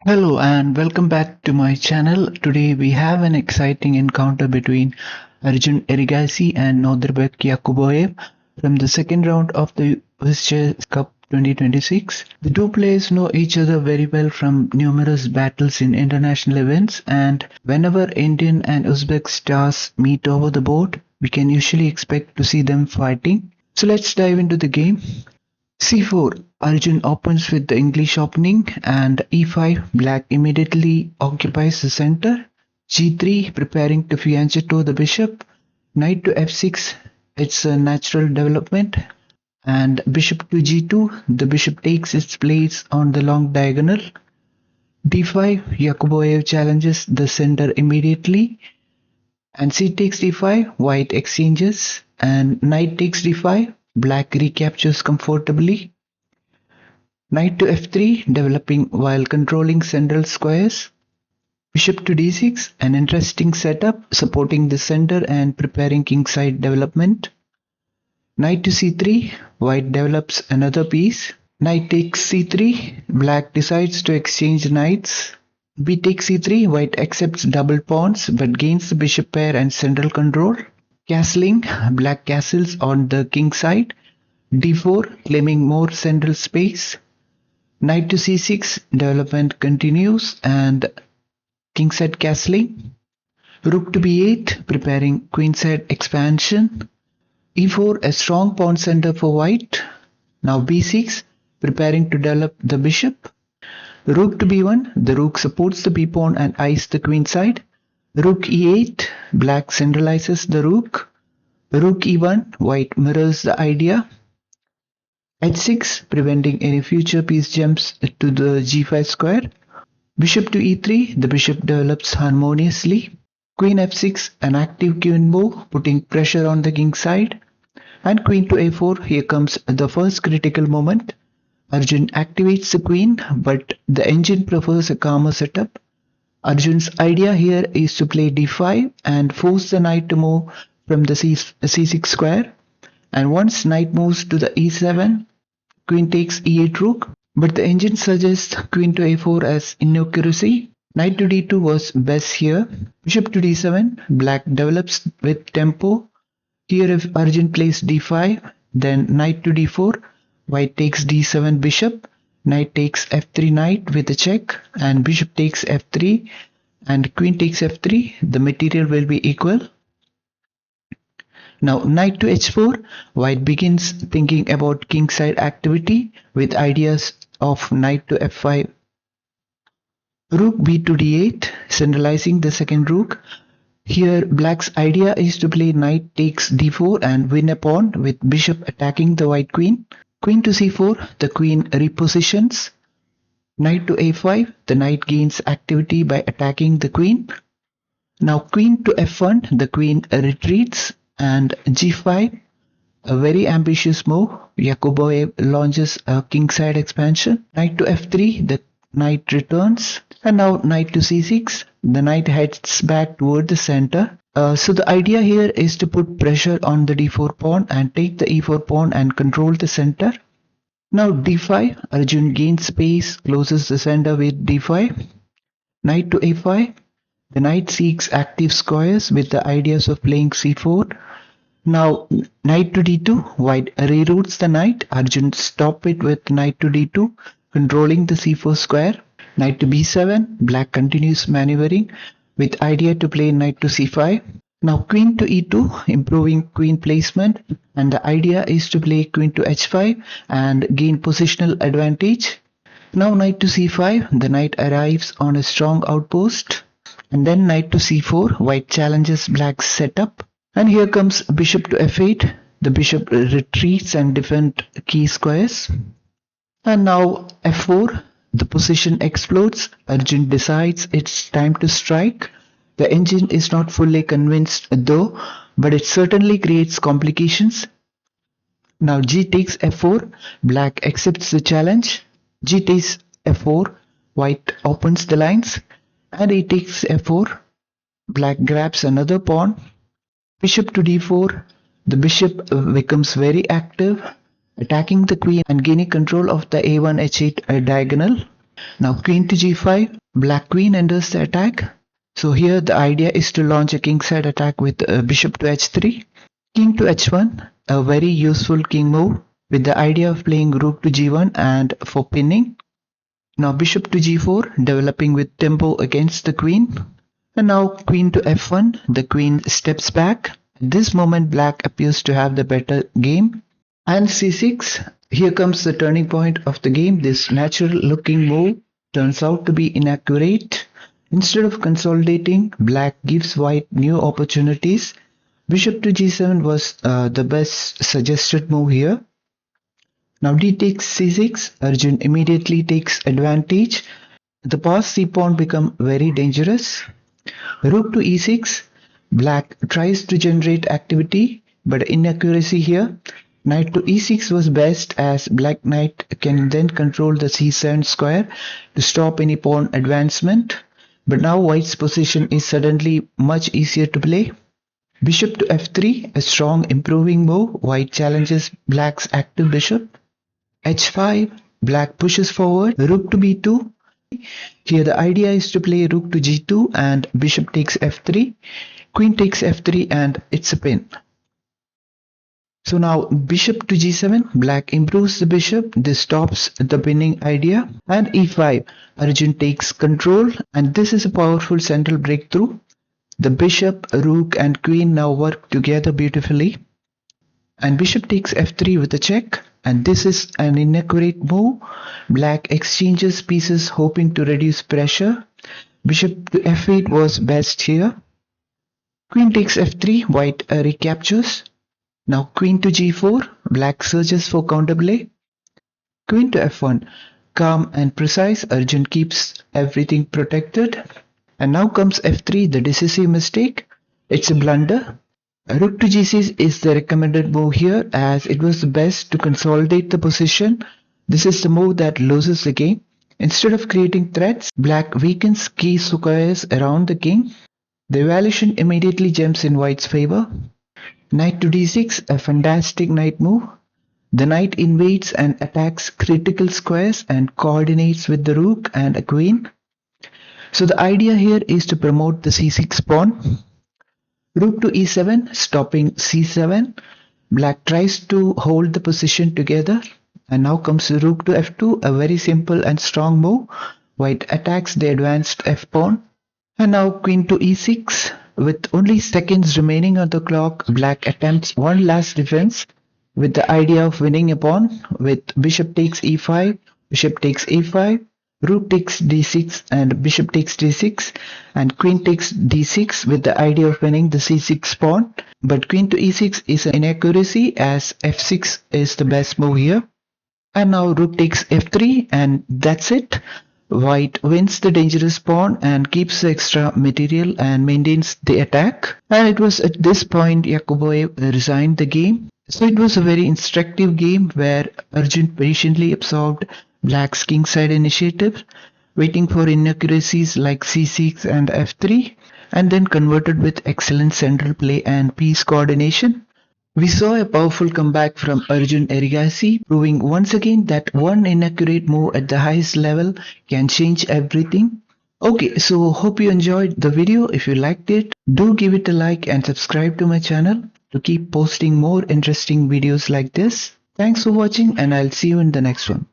Hello and welcome back to my channel. Today we have an exciting encounter between Arjun Erigaisi and Nodirbek Yakuboev from the second round of the UzChess Cup 2026. The two players know each other very well from numerous battles in international events, and whenever Indian and Uzbek stars meet over the board, we can usually expect to see them fighting. So let's dive into the game. C4. Arjun opens with the English opening, and E5. Black immediately occupies the center. G3. Preparing to fianchetto the bishop. Knight to F6. It's a natural development. And bishop to G2. The bishop takes its place on the long diagonal. D5. Yakuboev challenges the center immediately. And C takes D5. White exchanges. And knight takes D5. Black recaptures comfortably. Knight to F3, developing while controlling central squares. Bishop to D6, an interesting setup, supporting the center and preparing kingside development. Knight to C3, white develops another piece. Knight takes C3, black decides to exchange knights. B takes C3, white accepts double pawns but gains the bishop pair and central control. Castling, black castles on the king side. D4, claiming more central space. Knight to C6, development continues and kingside castling. Rook to B8, preparing queenside expansion. E4, a strong pawn center for white. Now B6, preparing to develop the bishop. Rook to B1, the rook supports the B pawn and eyes the queenside. Rook E8, black centralizes the rook. Rook E1, white mirrors the idea. H6, preventing any future piece jumps to the G5 square. Bishop to E3, the bishop develops harmoniously. Queen F6, an active queen move, putting pressure on the king side. And queen to A4, here comes the first critical moment. Arjun activates the queen, but the engine prefers a calmer setup. Arjun's idea here is to play D5 and force the knight to move from the C6 square. And once knight moves to the E7, queen takes E8 rook, but the engine suggests queen to A4 as inaccuracy. Knight to D2 was best here. Bishop to D7, black develops with tempo. Here if Arjun plays D5, then knight to D4, white takes D7 bishop, knight takes F3 knight with a check, and bishop takes F3, and queen takes F3, the material will be equal. Now knight to H4, white begins thinking about kingside activity with ideas of knight to F5. Rook B to D8, centralizing the second rook. Here black's idea is to play knight takes D4 and win a pawn with bishop attacking the white queen. Queen to C4, the queen repositions. Knight to A5, the knight gains activity by attacking the queen. Now queen to F1, the queen retreats, and G5, a very ambitious move. Yakuboev launches a kingside expansion. Knight to F3, the knight returns, and now knight to C6, the knight heads back toward the center. So the idea here is to put pressure on the D4 pawn and take the E4 pawn and control the center. Now D5, Arjun gains space, closes the center with D5. Knight to A5, the knight seeks active squares with the ideas of playing C4. Now knight to D2, white reroutes the knight. Arjun stop it with knight to D2, controlling the C4 square. Knight to B7, black continues maneuvering with idea to play knight to C5. Now queen to E2, improving queen placement, and the idea is to play queen to H5 and gain positional advantage. Now knight to C5, the knight arrives on a strong outpost, and then knight to C4, white challenges black's setup. And here comes bishop to F8, the bishop retreats and defends key squares. And now F4, the position explodes. Arjun decides it's time to strike. The engine is not fully convinced though, but it certainly creates complications. Now G takes F4, black accepts the challenge. G takes F4, white opens the lines, and E takes F4, black grabs another pawn. Bishop to D4, the bishop becomes very active, attacking the queen and gaining control of the A1 H8 diagonal. Now queen to g5, black queen enters the attack. So here the idea is to launch a kingside attack with bishop to h3, king to h1, a very useful king move with the idea of playing rook to g1 and for pinning. Now bishop to g4, developing with tempo against the queen. And now queen to f1, the queen steps back. At this moment black appears to have the better game. And c6, here comes the turning point of the game. This natural looking move turns out to be inaccurate. Instead of consolidating, black gives white new opportunities. Bishop to g7 was the best suggested move here. Now d takes c6, Arjun immediately takes advantage. The passed c pawn become very dangerous. Rook to e6, black tries to generate activity, but inaccuracy here. Knight to e6 was best, as black knight can then control the c7 square to stop any pawn advancement. But now white's position is suddenly much easier to play. Bishop to f3, a strong improving move. White challenges black's active bishop. h5, black pushes forward. Rook to b2. Here the idea is to play rook to g2 and bishop takes f3. Queen takes f3 and it's a pin. So now bishop to g7, black improves the bishop. This stops the pinning idea. And e5, Arjun takes control, and this is a powerful central breakthrough. The bishop, rook and queen now work together beautifully. And bishop takes f3 with a check, and this is an inaccurate move. Black exchanges pieces hoping to reduce pressure. Bishop to f8 was best here. Queen takes f3, white recaptures. Now queen to g4, black searches for counterplay. Queen to f1, calm and precise, Arjun keeps everything protected. And now comes f3, the decisive mistake. It's a blunder. Rook to g6 is the recommended move here, as it was the best to consolidate the position. This is the move that loses the game. Instead of creating threats, black weakens key squares around the king. The evaluation immediately jumps in white's favor. Knight to d6, a fantastic knight move. The knight invades and attacks critical squares and coordinates with the rook and a queen. So the idea here is to promote the c6 pawn. Rook to e7, stopping c7. Black tries to hold the position together. And now comes rook to f2, a very simple and strong move. White attacks the advanced f pawn. And now queen to e6. With only seconds remaining on the clock, black attempts one last defense with the idea of winning a pawn with bishop takes e5, bishop takes a5, rook takes d6 and bishop takes d6, and queen takes d6 with the idea of winning the c6 pawn. But queen to e6 is an inaccuracy, as f6 is the best move here. And now rook takes f3, and that's it. White wins the dangerous pawn and keeps the extra material and maintains the attack. And it was at this point Yakuboev resigned the game. So it was a very instructive game where Arjun patiently absorbed black's kingside initiative, waiting for inaccuracies like c6 and f3, and then converted with excellent central play and piece coordination. We saw a powerful comeback from Arjun Erigaisi, proving once again that one inaccurate move at the highest level can change everything. Okay, so hope you enjoyed the video. If you liked it, do give it a like and subscribe to my channel to keep posting more interesting videos like this. Thanks for watching, and I'll see you in the next one.